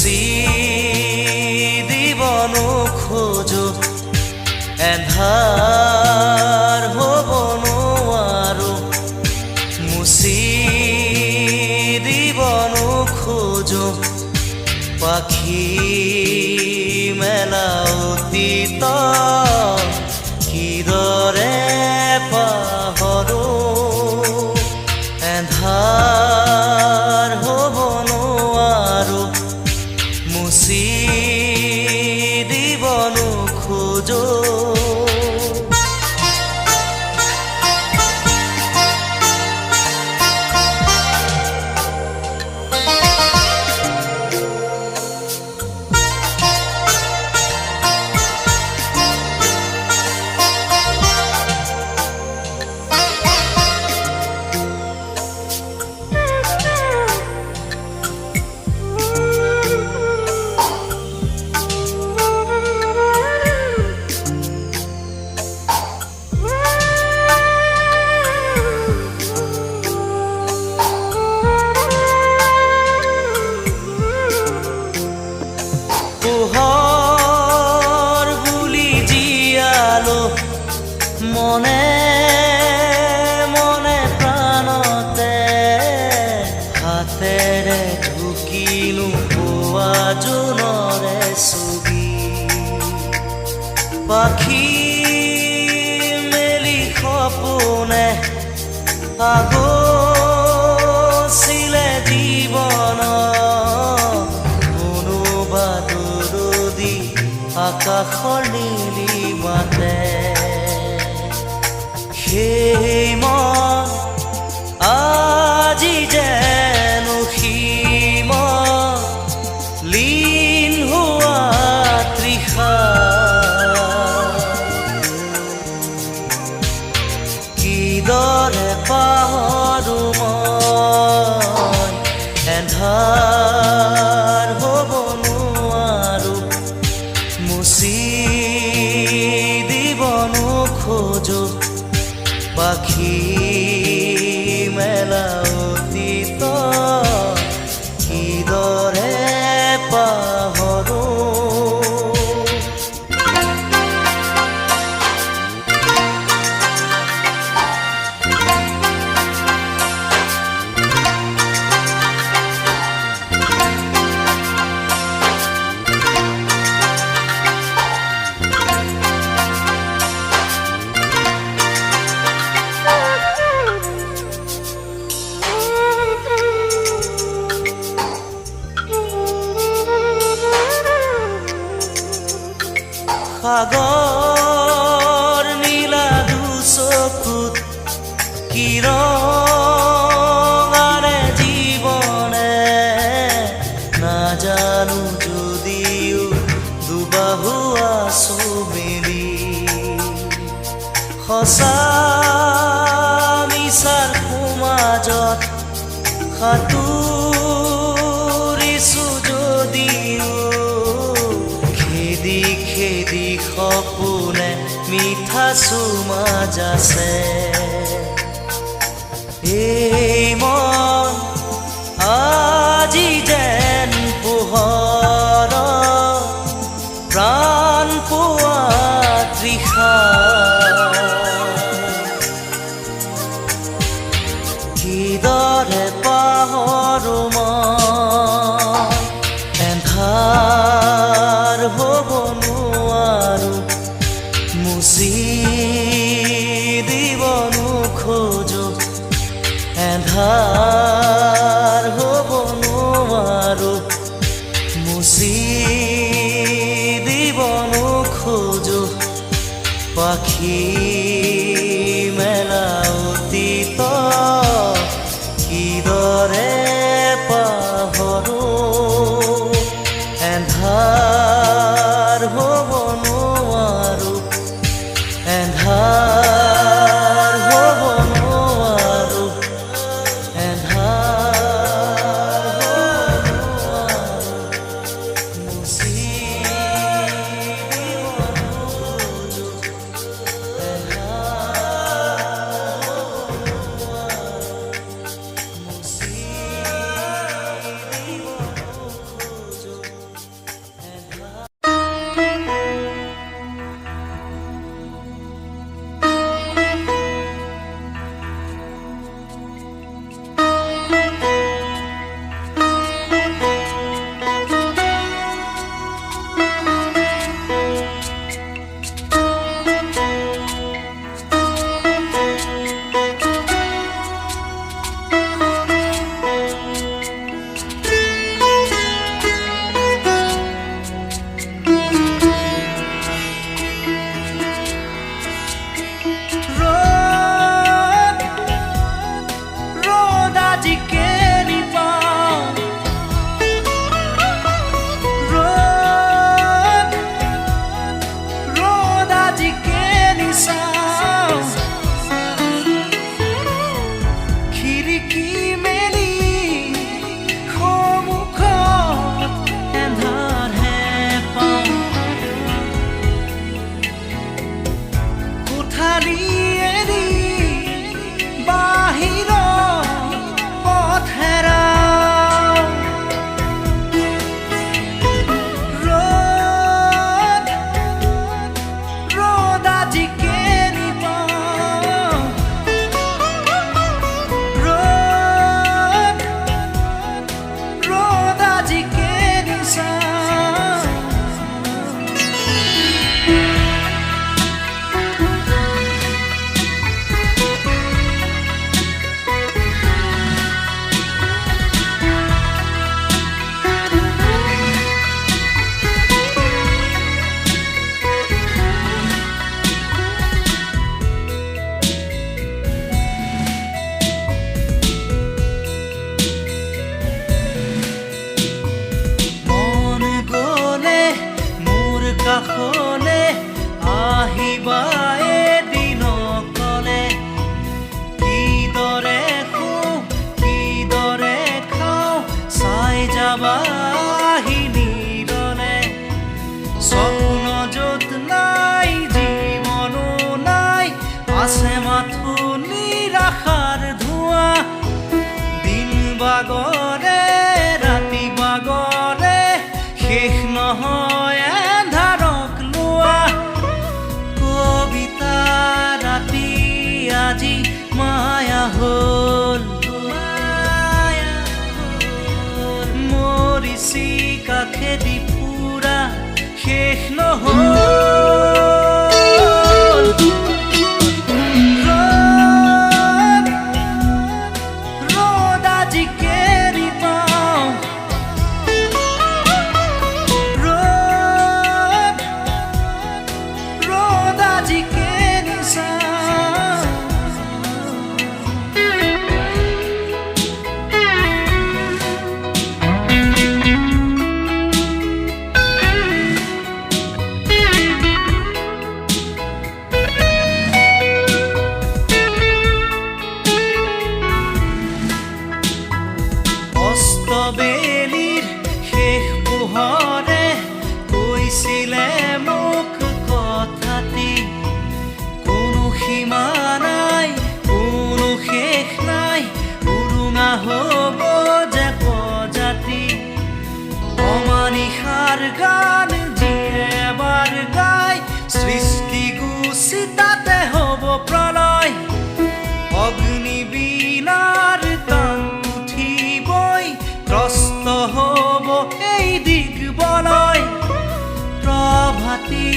মুচি দিব নোখোজো এন্ধাৰ হ'ব নোৱাৰো মুচি দিব নোখোজো পাখি মেলা অতীত কিদৰে পাহৰো এন্ধাৰ হ'ব নোৱাৰো মুচি দিব নোখোজো পোহৰ বুলি জীয়ালো মনে মনে প্ৰাণতে হাতেৰে ঢুকিনো পোৱা জোনৰে ছবি পাখি মেলি সপোনে আগছিলে জীৱন আকাশৰ নীলিমাতে সেই মন আজি যেন সীমত লীন হোৱা তৃষা কিদৰে পাহৰো মই এন্ধাৰ হ'ব নোৱাৰো মুচি দিব নোখোজো পাখি মেলা অতীত কিদৰে পাহৰো সাগৰ নীলা দুচকুত কিৰণাৰে জীৱনে নাজানো যদিও দুবাহু আছো মেলি সঁচা মিছাৰ সমাজত সাঁতুৰিছো যদিও খেদি খেদি সপোনে মিঠা চুমা যাছে এই মন আজি যেন পোহৰ প্ৰাণ পোৱা তৃষা কিদৰে পাহৰো মই এন্ধাৰ হ'ব নোৱাৰো মুচি দিব নোখোজো এন্ধাৰ হ'ব নোৱাৰো মুচি দিব নোখোজো পাখি মেলা অতীত কিদৰে পাহৰো এন্ধাৰ হ'ব নোৱাৰো এন্ধাৰ হ'ব নোৱাৰো এন্ধাৰ হ'ব নোৱাৰো মুচি দিব নোখোজো পিচি কাষেদি ফুৰা শেষ নহ'ল। ৰ'দ আজি কেৰি পাওঁ, ৰ'দ আজি কেৰি চাওঁ। অস্তবেলিৰ শেষ পোহৰে কৈছিলে মোক কথাটি, কোনো সীমা নাই, কোনো শেষ নাই, উৰুঙা হ'ব যে প্ৰজাতি। অমানিশাৰ গান যিয়ে এবাৰ গায়, সৃষ্টি গুচি তাতে হ'ব প্ৰলয়। অগ্নিবীণাৰ টান উঠিবই, ত্ৰস্ত হ'ব এই দিগবলয়। প্ৰভাতী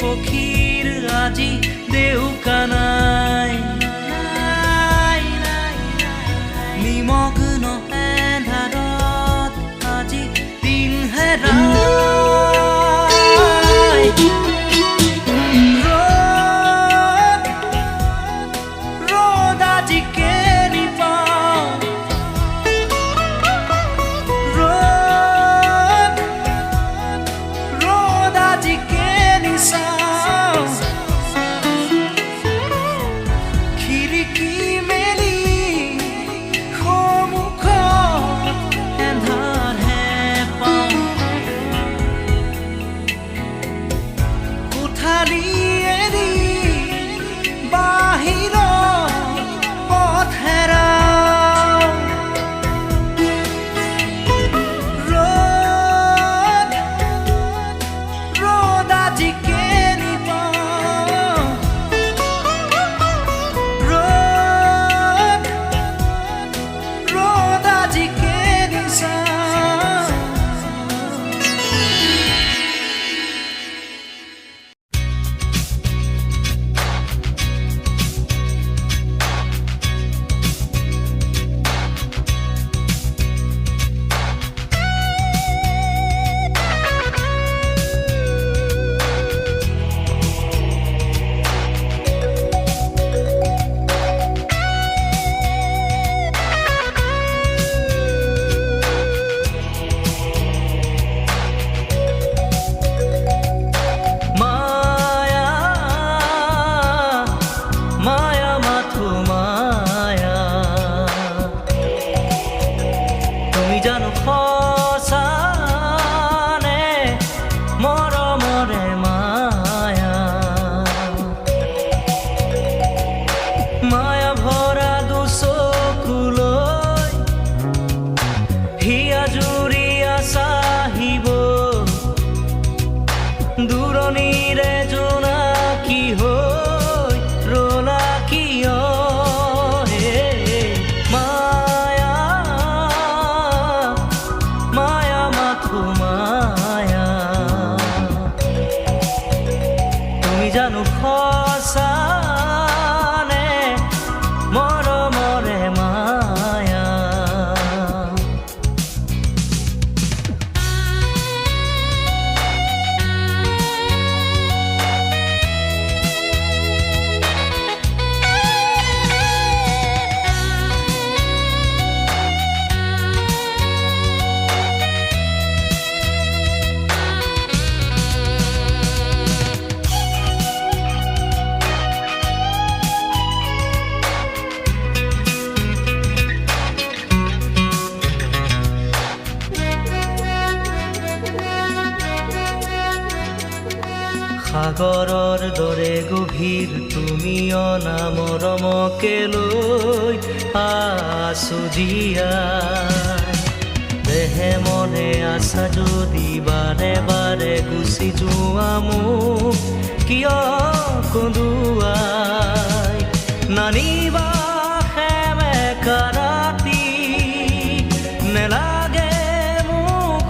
পক্ষীৰ আজি দেউকা নাই, নিমগ্ন এন্ধাৰত আজি দিন হেৰাই। ৰ'দ আজি কেৰি পাওঁ, ৰ'দ আজি কেৰি চাওঁ। খিৰিকী মেলি সন্মুখত এন্ধাৰহে পাওঁ। কোঠালি এৰি বাহিৰত পথ হেৰাওঁ। ৰ'দ আজি কেৰি পাওঁ, ৰ'দ আজি কেৰি চাওঁ। মায়া মায়া মাথো মায়া, তুমি জানো সঁচানে মৰমৰে মায়া। মায়া ভৰা দুচকুলৈ হিয়া জুৰিয়া চাহিব, দূৰণিৰে জোনাকী হৈ ৰলা কিয় হে। মায়া মায়া মাথো মায়া, তুমি জানো সঁচানে মৰমৰে মায়া। সাগৰৰ দৰে গভীৰ তুমি অনা মৰমকে লৈ আছো জীয়াই। দেহে মনে আছা যদি বাৰে বাৰে গুচি যোৱা মোক কিয় কন্দুৱাই। নানিবা সেমেকা ৰাতি নেলাগে মোক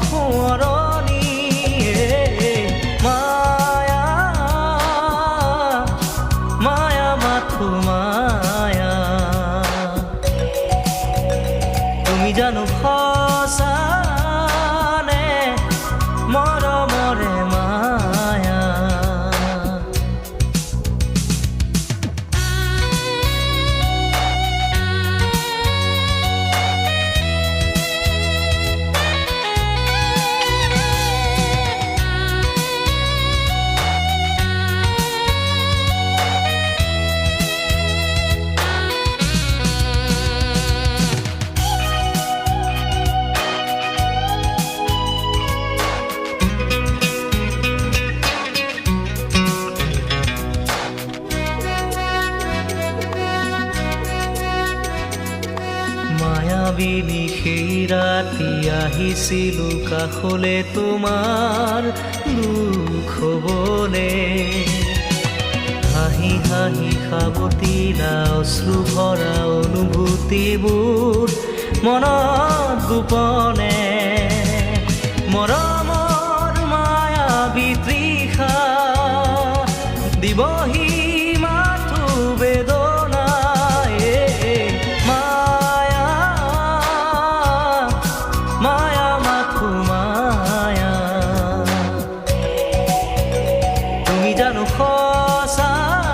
আহিছিলো কাষলে তোমাৰ দুখ হ'বলে হাঁহি হাঁহি সাৱটিলা অশ্ৰু ভৰা অনুভূতিবোৰ মনত গোপনে মৰমৰ মায়াবী তৃষা দিবহি মাথো বেদনায়ে মায়া মায়া মাথো মায়া তুমি জানো সঁচানে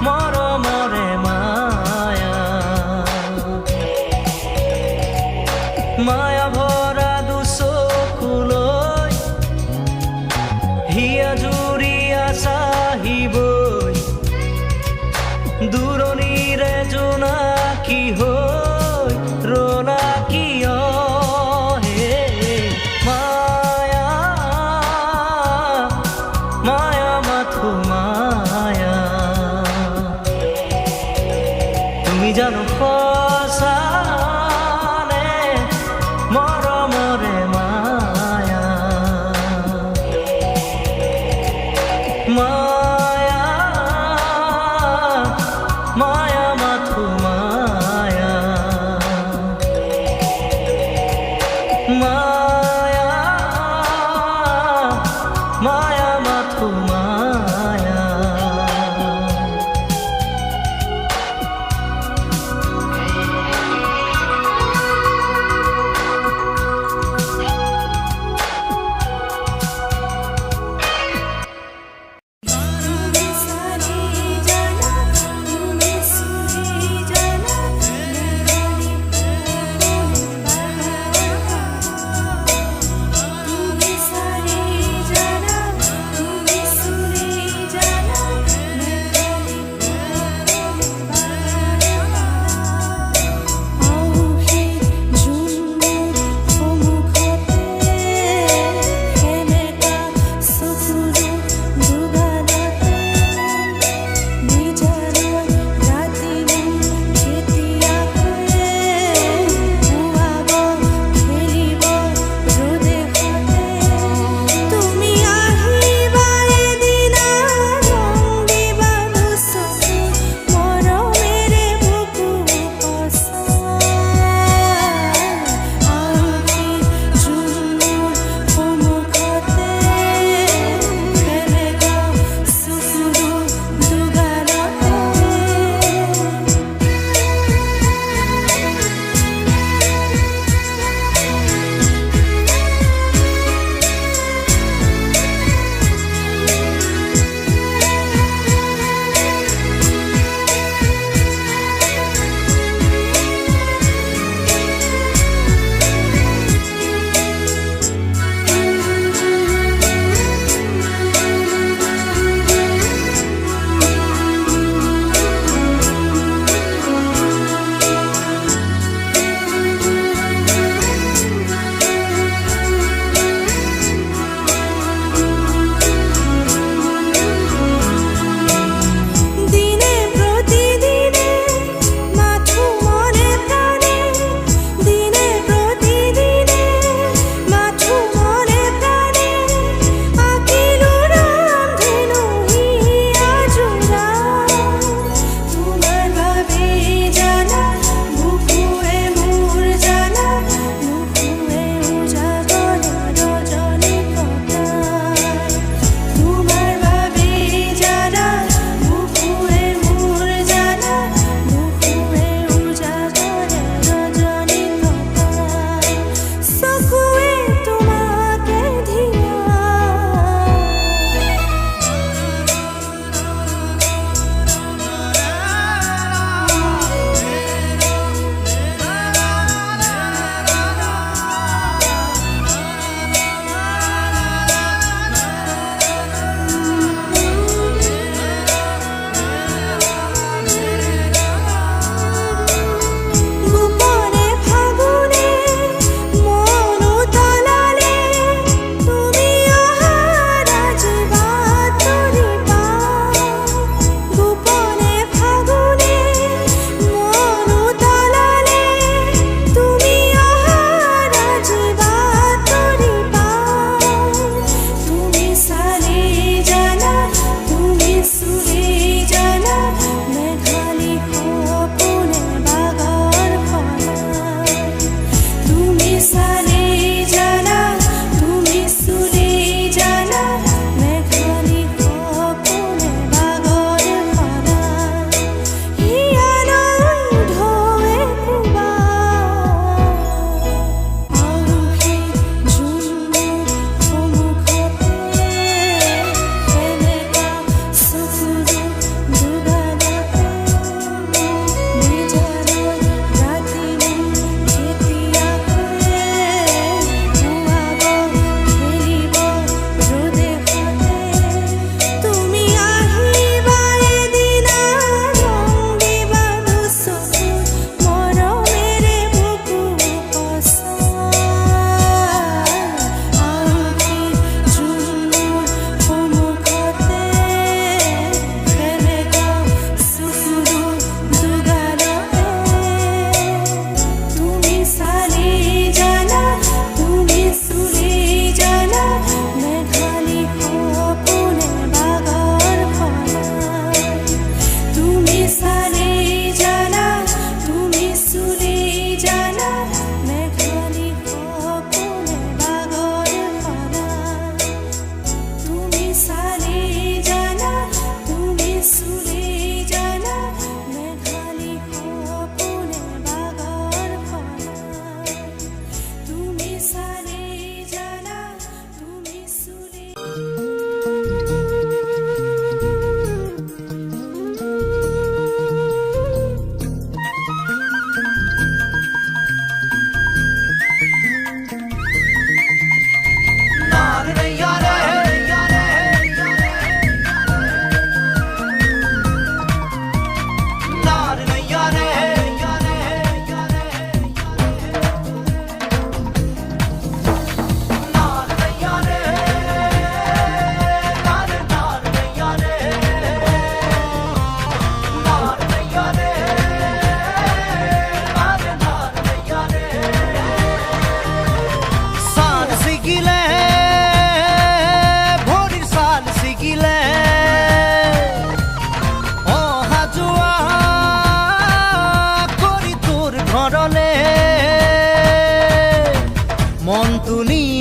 মৰমৰে মায়া মায়া ভৰা দুচকুলৈ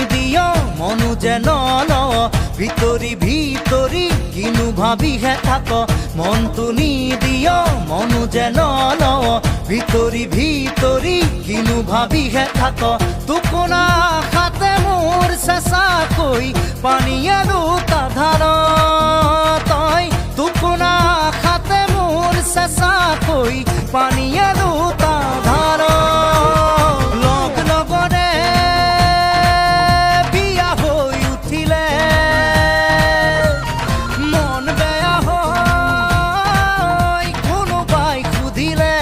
দিয় মনু যেন লৱ ভিতৰি ভিতৰি কিনো ভাবিহে থাক মনটো নিদিয় মনু যেন লৱ ভিতৰি ভিতৰি কিনো ভাবিহে থাক টোকোনা আশাতে মোৰ চেঁচাকৈ পানীয়ে দুটা ধাৰ তই টোকোনা আশাতে মোৰ চেঁচাকৈ পানীয়ে দুটা ধাৰ লগ লগৰে বিয়া হৈ উঠিলে মন বেয়া হয় কোনোবাই সুধিলে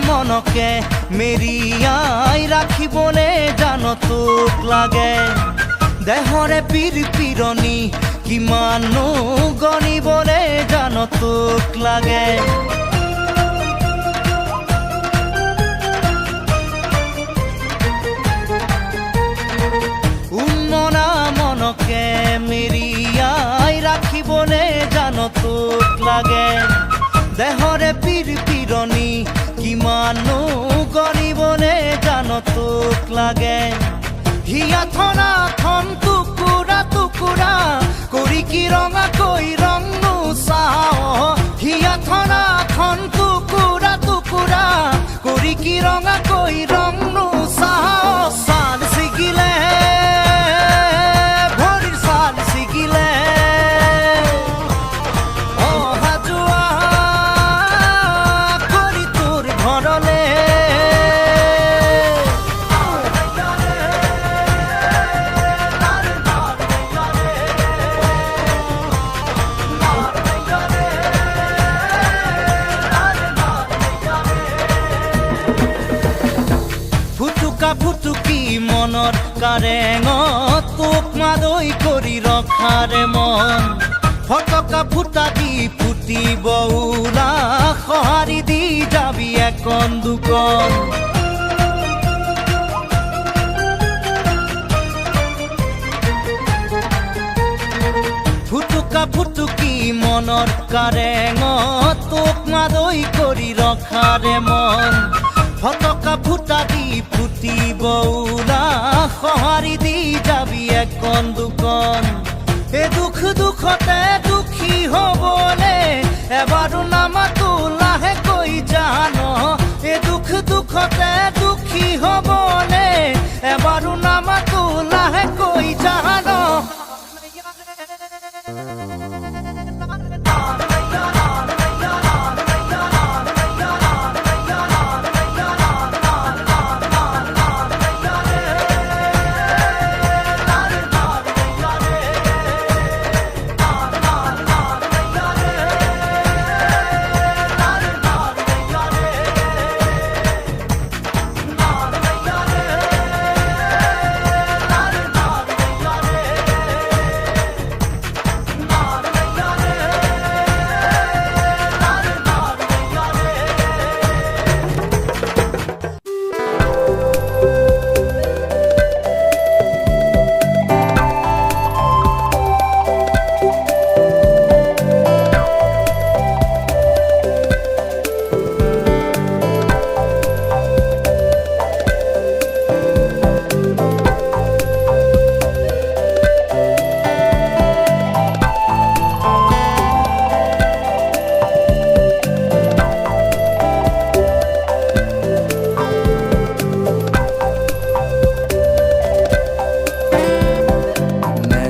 মনকে মেৰিয়াই ৰাখিবলে জান তোক লাগে দেহৰে পিৰপিৰণি কিমানো গণিবলে জান তোক লাগে উন্মনা মনকে মেৰিয়াই ৰাখিবলে জান তোক লাগে দেহৰে পিৰপিৰণি কিমানো গণিবলে জান তোক লাগে হিয়া থনা থন টুকুৰা টুকুৰা কৰি কি ৰঙাকৈ ৰং নোচাও হিয়া থনা থন টুকুৰা টুকুৰা কৰি কি ৰঙাকৈ ৰং নোচাও ছাল ছিগিলে ভৰিৰ ছাল ছিগিলে ফুটুকি মনত কাৰেঙত তোক মাদৈ কৰি ৰখাৰে মন ফটকা ফুটা দি ফুটিব ওলা সঁহাৰি দি যাবি একন দুকন ফুটুকা ফুটুকি মনত কাৰেঙত তোক মাদৈ কৰি ৰখাৰে মন ফটকা ফুটা দি ফুটিব ওলা সঁহাৰি দি যাবি একন দুকন এ দুখ দুখতে দুখী হবলে এবাৰো নামাতো লাহেকৈ জান এ দুখ দুখতে দুখী হবলে এবাৰো নামাতো লাহেকৈ জান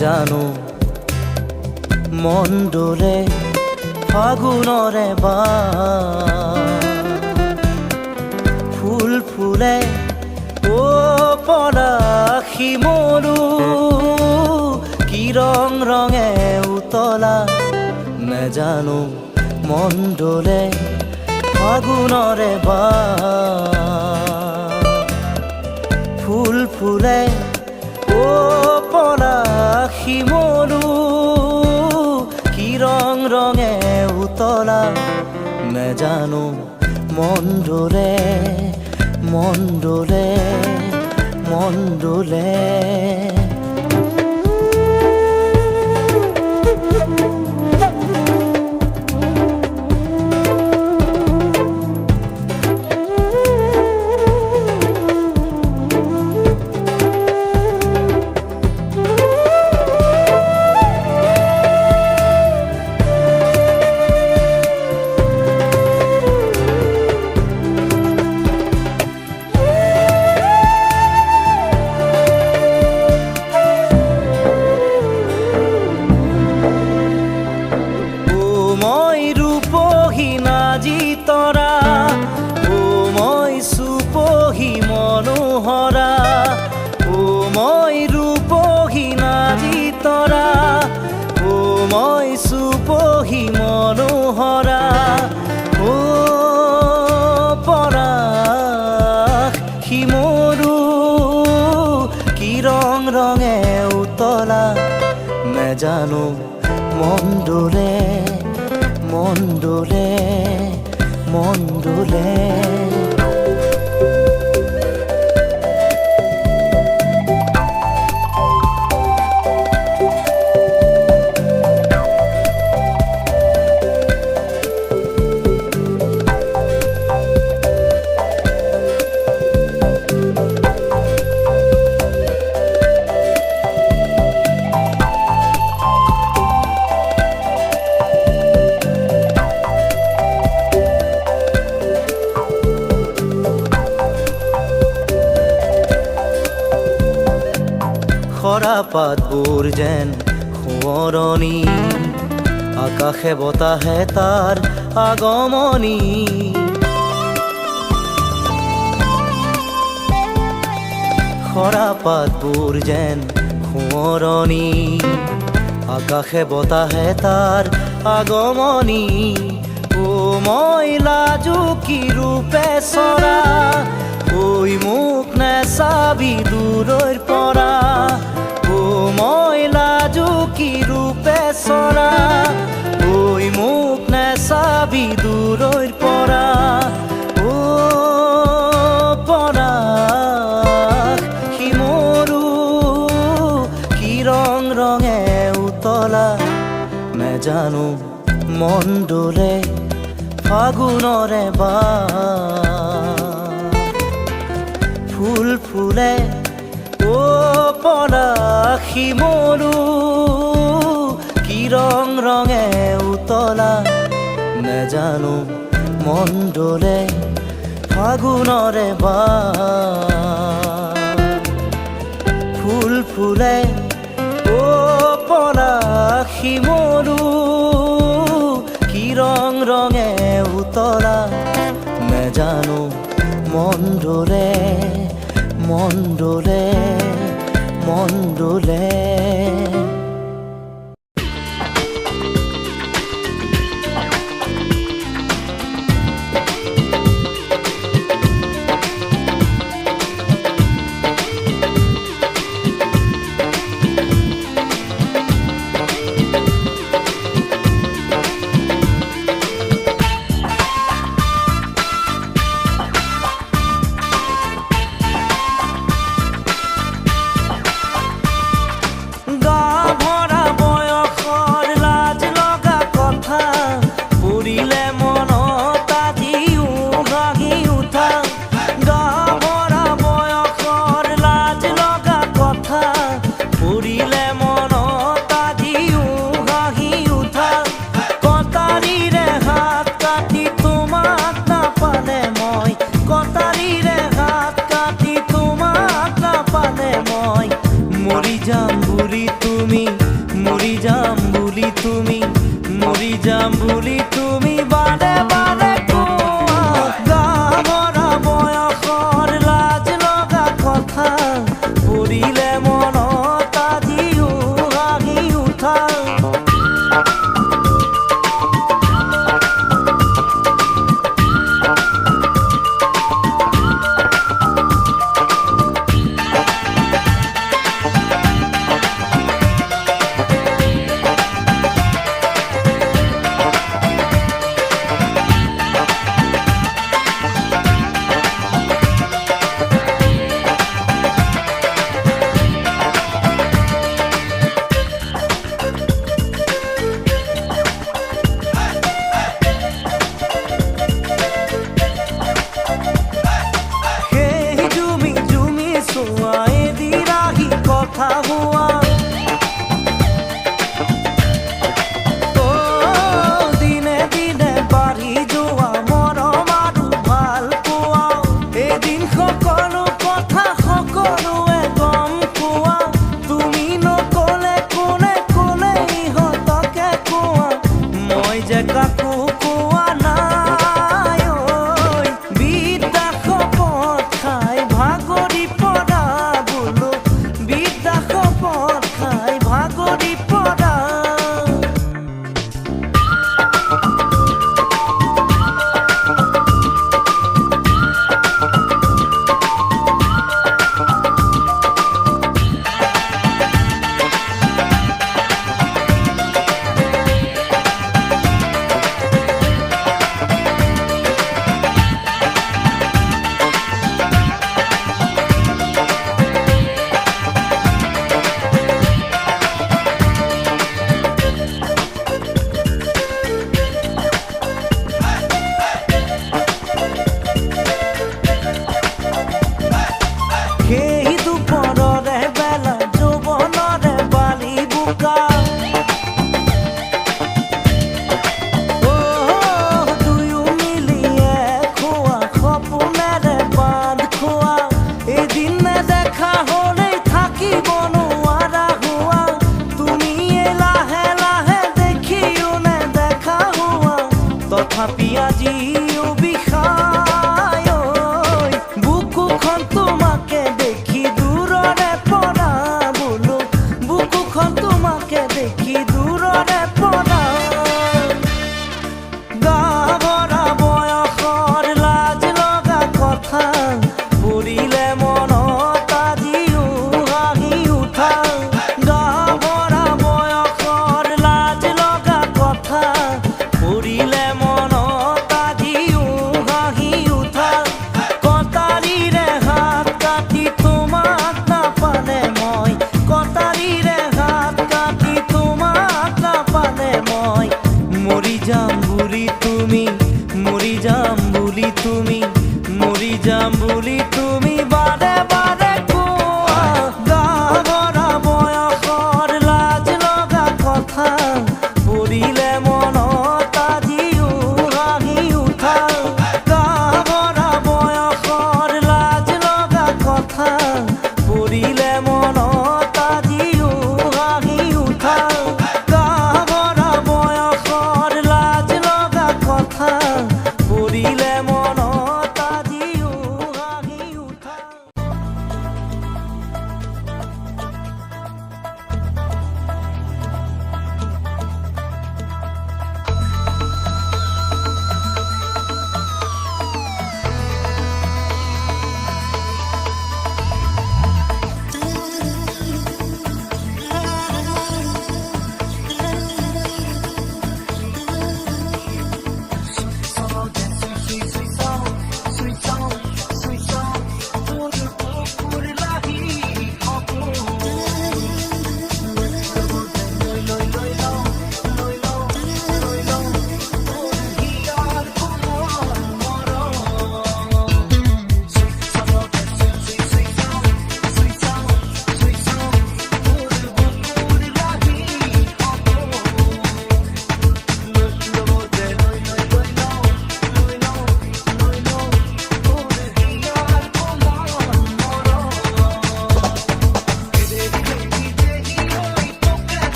জানো মন দোলে ফাগুনৰে ফুল ফুলে ও পলাশী শিমলু কি ৰং ৰঙে উতলা নেজানো মন ডোলে ফাগুনৰে বাৰ ফুল ফুলে অ পলাশ শিমলু কি ৰং ৰঙে উতলা নেজানো মন ডোলে মন ডোলে মন ডোলে তৰা ও মই সুপহি মনোহৰা ও মই ৰূপহী নাৰী তৰা ও মই সুপহি মনোহৰা ও পৰাশ শিমলু কি ৰং ৰঙে উতলা নেজানো মন ডোলে মন ডোলে মন ডোলে খৰা পাতবোৰ যেন সোঁৱৰণি আকাশে বতাহে তাৰ আগমনি খৰা পাতবোৰ যেন সোঁৱৰণি আকাশে বতাহে তাৰ আগমনি ও মই লাজুকী ৰূপে চৰা ঐ মোক নেচাবি দূৰৈৰ পৰা ও মই লাজুকী ৰূপে চৰা ঐ মোক নেচাবি দূৰৈৰ পৰা ও পৰাশ শিমলু কি ৰং ৰঙে উতলা নেজানো মন ডোলে ফাগুনৰে বাৰ ফুল ফুলে ও পলাশ শিমলু কি ৰং ৰঙে উতলা নেজানো মন ডোলে ফাগুনৰে বাৰ ফুল ফুলে ও পলাশ শিমলু কি ৰং ৰঙে উতলা নেজানো মন ডোলে মন ডোলে মন ডোলে কথা হোৱা দিনে দিনে বাঢ়ি যোৱা মৰম আৰু ভাল পোৱা এদিন সকলো কথা সকলোৱে গম পোৱা তুমি নকলে কোনে কোনে ইহঁতকে কোৱা মই যে কাকো কোৱা নাই বিদ্যা শপত খাই ভাগৰি পৰা বোলো বিদ্যা শপত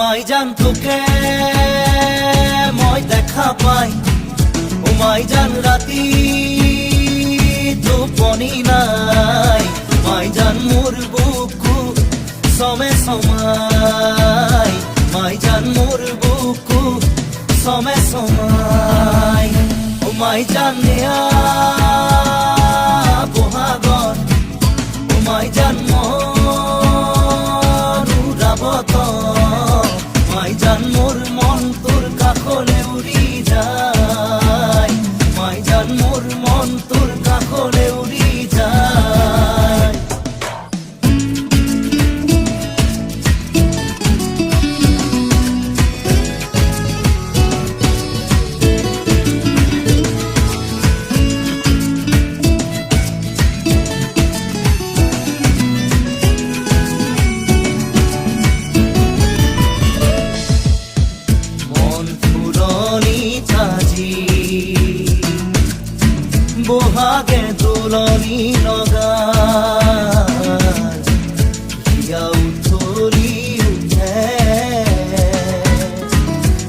মাই জান তোকে মই দেখা পাই ও মাই জান রাতি টোপনি নাই মাই জান মোর বুকু সমে সমাই মাই জান মোর বুকু সমে সমাই ও মাই জান নেয়া বহাগর ও মাই জান মনুরাবত মাই জান মোর মন তোর কাকলে উড়ি যায় মাই জান মোর মন তোর কাকলে উড়ি যায় বহাগে দোলনি লগা হিয়া উঠলি উঠে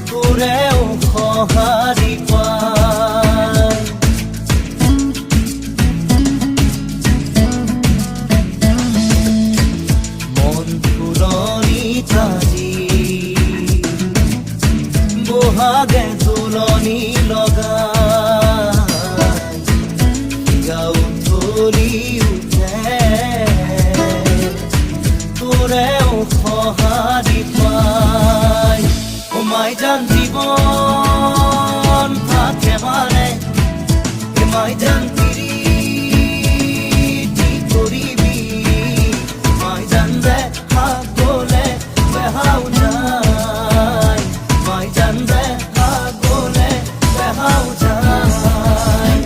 তোৰেও সঁহাৰি পায় মন ফুলনি তাজি বহাগে দোলনি লগা তোৰেও সঁহাৰি পায় ও মাই জান জীৱন থাকে মানে মাই জান পিৰিতি কৰিবি মাই জান দেখা গলে বেহাও যায় মাই জান দেখা গলে বেহাও যায়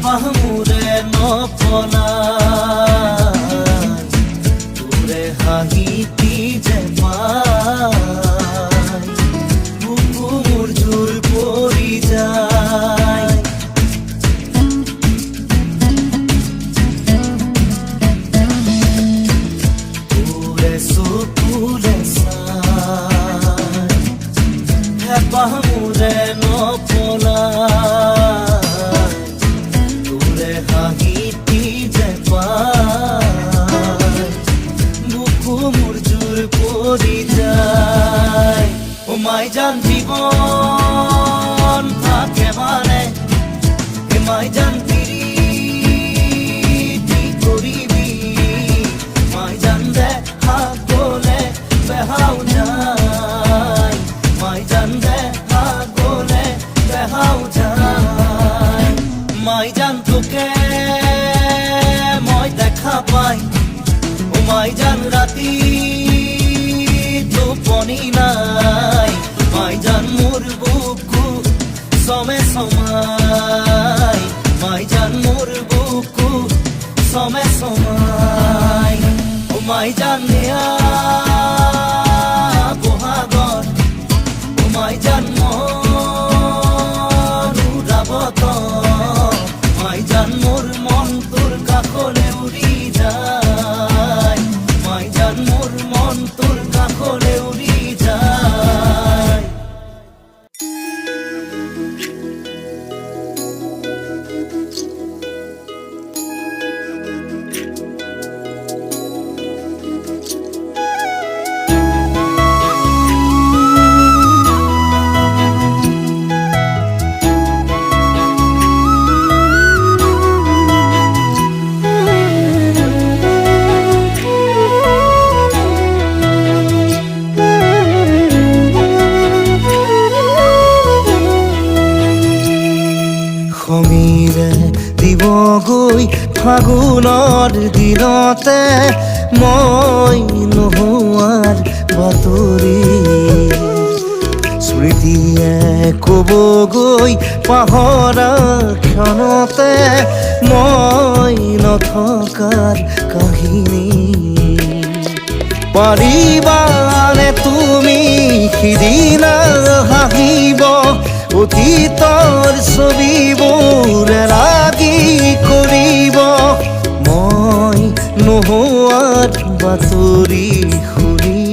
পাহমুৰে নপনা তোৰে হাঁহিতি যে পাই বুকু মোৰ জোৰ পৰি যায় তোৰে চকুৰে চাই পাহমুৰে নপনা মাই জান জীবন থাকে মানে মাই জান পিরিতি করিবি মাই জান দেখা গলে বেহাও যায় মাই জান দেখা গলে বেহাও যায় মাই জান তোকে মই দেখা পাই ও মাই জান রাতি টোপনি নাই মাই জান মোর বুকু সমে সমাই মাই জান মোর বুকু সমে সমাই ও মাই জান নেয়া বহাগর ও মাই জান মনুরাবত মাই জান মোর মন তোর কাকলে উড়ি যায় মাই জান মোর মন তোর কাকলে উড়ি যায় দিবগৈ ফাগুনৰ দিনতে মই নোহোৱাৰ বাতৰি স্মৃতিয়ে ক'বগৈ পাহৰা ক্ষণতে মই নথকাৰ কাহিনী। পাৰিবানে তুমি সিদিনা হাঁহিব অতীতৰ ছবিবোৰ লাগি কৰিব মই নোহোৱাৰ বাতৰি শুনি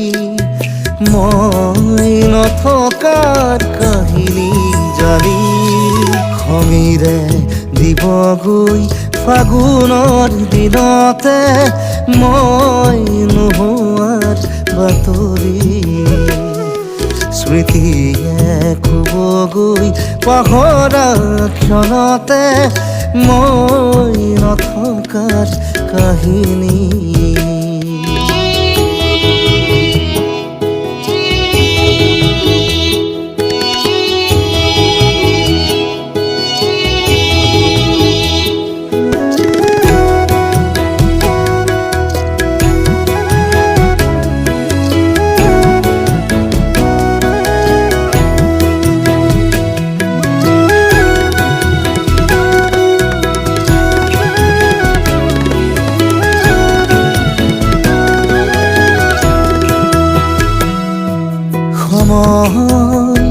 মই নথকাৰ কাহিনী জানি খঙেৰে দিবগৈ ফাগুনৰ দিনতে মই নোহোৱাৰ বাতৰি। স্মৃতিয়ে ক'বগৈ পাহৰা ক্ষণতে মই নথকাৰ কাহিনী। সময়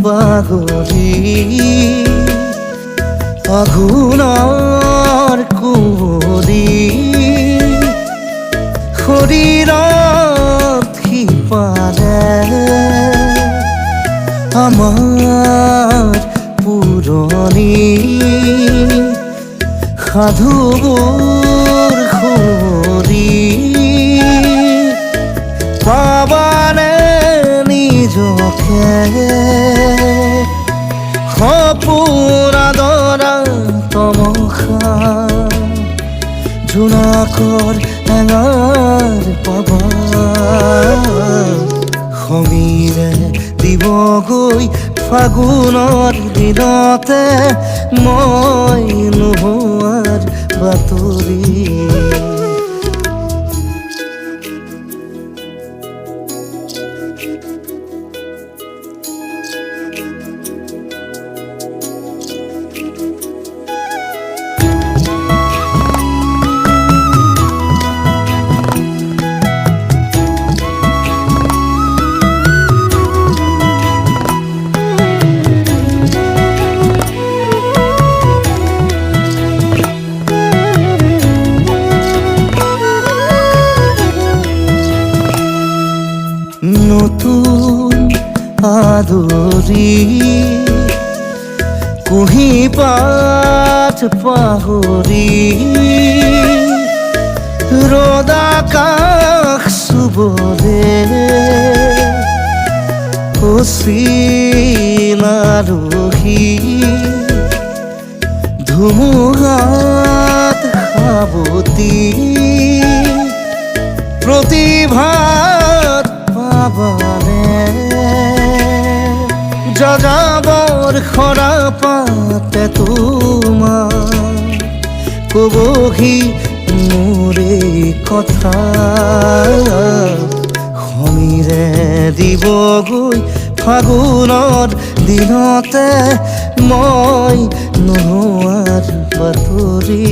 বাগৰি আঘোণৰ কুঁৱলী শৰীৰত সিপালে আমাৰ পুৰণি সাধুবোৰ সুৰি পাবানে নিজকে সপোন আদৰা তমসা জোনাকৰ এঙাৰ পাবা সমীৰে দিবগৈ ফাগুনৰ দিনতে মই নোহোৱাৰ বাতৰি। নতুন আদৰি কুঁহি পাত পাহৰি ৰ'দ আকাশ চুবলে অচিন আলহী ধুমুহাত সাৱটি প্ৰতিভাত পাবানে যাযাবৰ খৰা পাতে তোমাৰ ক'বহি মোৰে কথা সমীৰে দিবগৈ ফাগুনৰ দিনতে মই নোহোৱাৰ বাতৰি।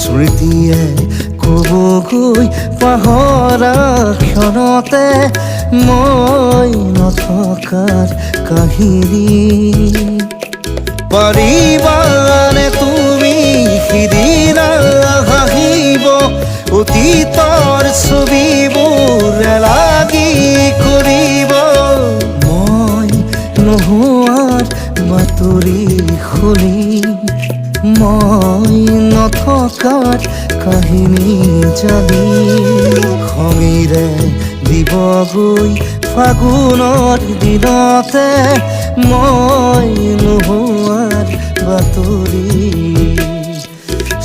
স্মৃতিয়ে ক'বগৈ পাহৰা ক্ষণতে মই নথকাৰ কাহিনী। পাৰিবানে তুমি সিদিনা হাঁহিব অতীতৰ ছবিবোৰ লাগি কৰিব মই নোহোৱাৰ বাতৰি শুনি মই নথকাৰ কাহিনী জানি খঙেৰে দিবগৈ ফাগুনৰ দিনতে মই নোহোৱাৰ বাতৰি।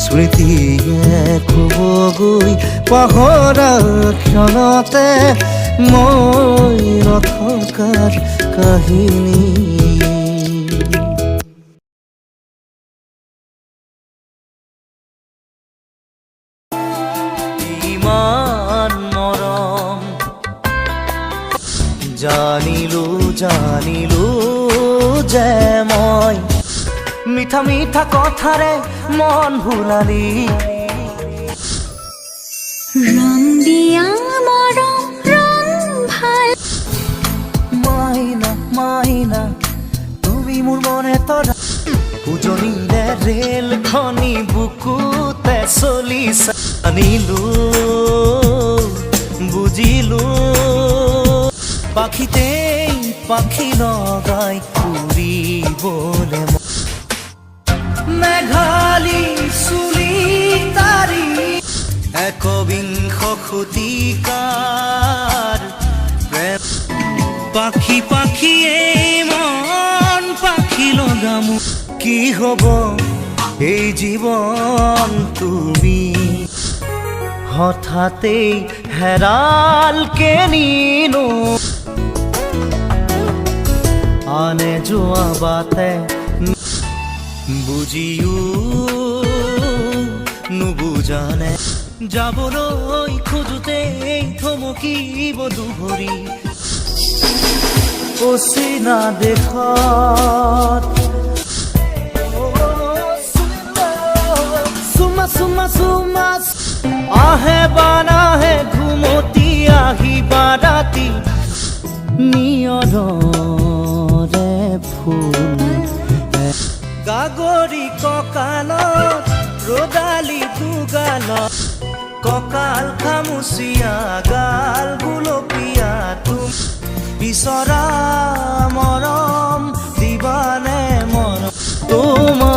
স্মৃতিয়ে ক'বগৈ পাহৰা ক্ষণতে মই নথকাৰ কাহিনী। জানিলো যে মই মিঠা মিঠা কথাৰে মন ভুলালি ৰং দিয়া মৰম ৰং ভাল মাইনা মাইনা তুমি মোৰ মনে তৰা উজনিৰে ৰেল খনি বুকুতে চলিছে জানিলো বুজিলো পাখিতেই পাখি লগাই উৰিবলে মেঘালী চুলি তাৰি একবিংশ শতিকাৰ প্ৰেম পাখি পাখিয়ে মন পাখি লগাম কি হব এই জীৱন তুমি হঠাতেই হেৰাল কেনিনো আনে যোৱা বাটে বুজিও নুবুজানে যাবলৈ খোজোতেই থমকিব দুভৰি অচিনা দেশত চুমা চুমা চুমা আহে বানাহে ঘুমতি আহিবা ৰাতি নিয়ৰে ফুল গাগৰি কঁকালত ৰদালি দুগালত কঁকাল খামুচিয়া গাল গুলপীয়া তুম বিচৰা মৰম দিবানে মৰম তোমাৰ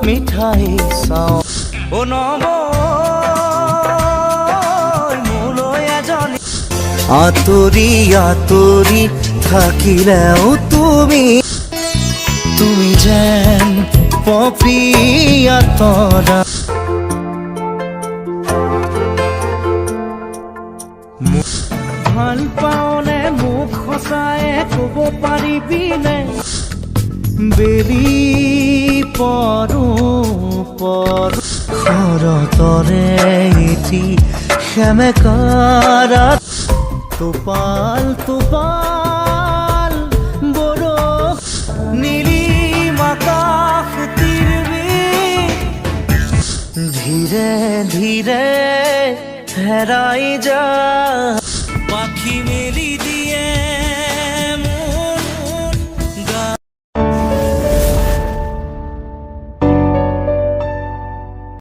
মিঠাই চাওঁ অ নব মোলৈ এজনী আঁতৰি আঁতৰি থাকিলেও তুমি যেন পপিয়া তৰা ভাল পাওনে মোক সঁচাই ক'ব পাৰিবিনে বেলি পৰো শৰতৰে এটি সেমেকাৰাত টোপাল টোপাল বৰষ নীলিম আকাশ তিৰবিৰ ধীৰে ধীৰে হেৰাই যায়